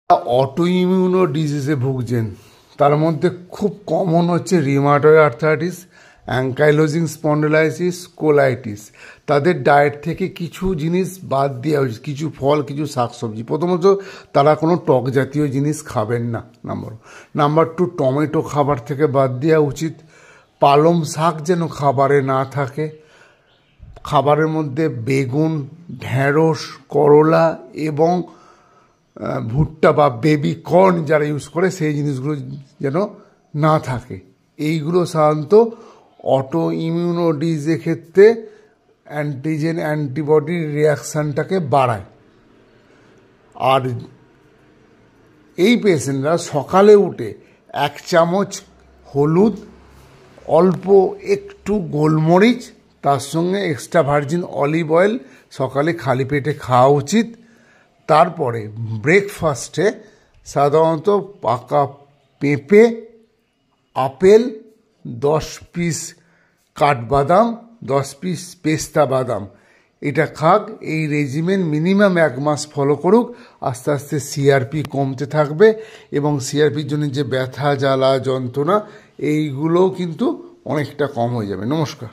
Auto immuno ডিজিজে ভুগছেন, তার মধ্যে খুব কমন হচ্ছে rheumatoid arthritis, ankylosing spondylitis, colitis. তাদের ডায়েট থেকে কিছু জিনিস বাদ দেওয়া উচিত, কিছু ফল, কিছু শাকসবজি। প্রথমত তারা কোনো টক জাতীয় জিনিস খাবেন না, নাম্বার 2 টমেটো খাবার থেকে বাদ দেওয়া উচিত। পালং শাক যেন খাবারে না থাকে। খাবারের মধ্যে বেগুন, ঢ্যাঁড়স, করলা এবং ভুট্টা বা বেবি কর্ন যারা ইউজ করে সেই জিনিসগুলো যেন না থাকে। এইগুলো সাধারণত অটো ইমিউনো ডিজিজের ক্ষেত্রে অ্যান্টিজেন অ্যান্টিবডির রিয়াকশানটাকে বাড়ায়। আর এই পেশেন্টরা সকালে উঠে 1 চামচ হলুদ, অল্প একটু গোলমরিচ, তার সঙ্গে এক্সট্রা ভার্জিন অলিভ অয়েল সকালে খালি পেটে খাওয়া উচিত। তারপরে ব্রেকফাস্টে সাধারণত পাকা পেঁপে, আপেল, 10 পিস কাঠবাদাম, 10 পিস পেস্তা বাদাম এটা খাক। এই রেজিমেন মিনিমাম 1 মাস ফলো করুক, আস্তে আস্তে সিআরপি কমতে থাকবে এবং সিআরপির জন্য যে ব্যথা, জ্বালা, যন্ত্রণা এইগুলোও কিন্তু অনেকটা কম হয়ে যাবে। নমস্কার।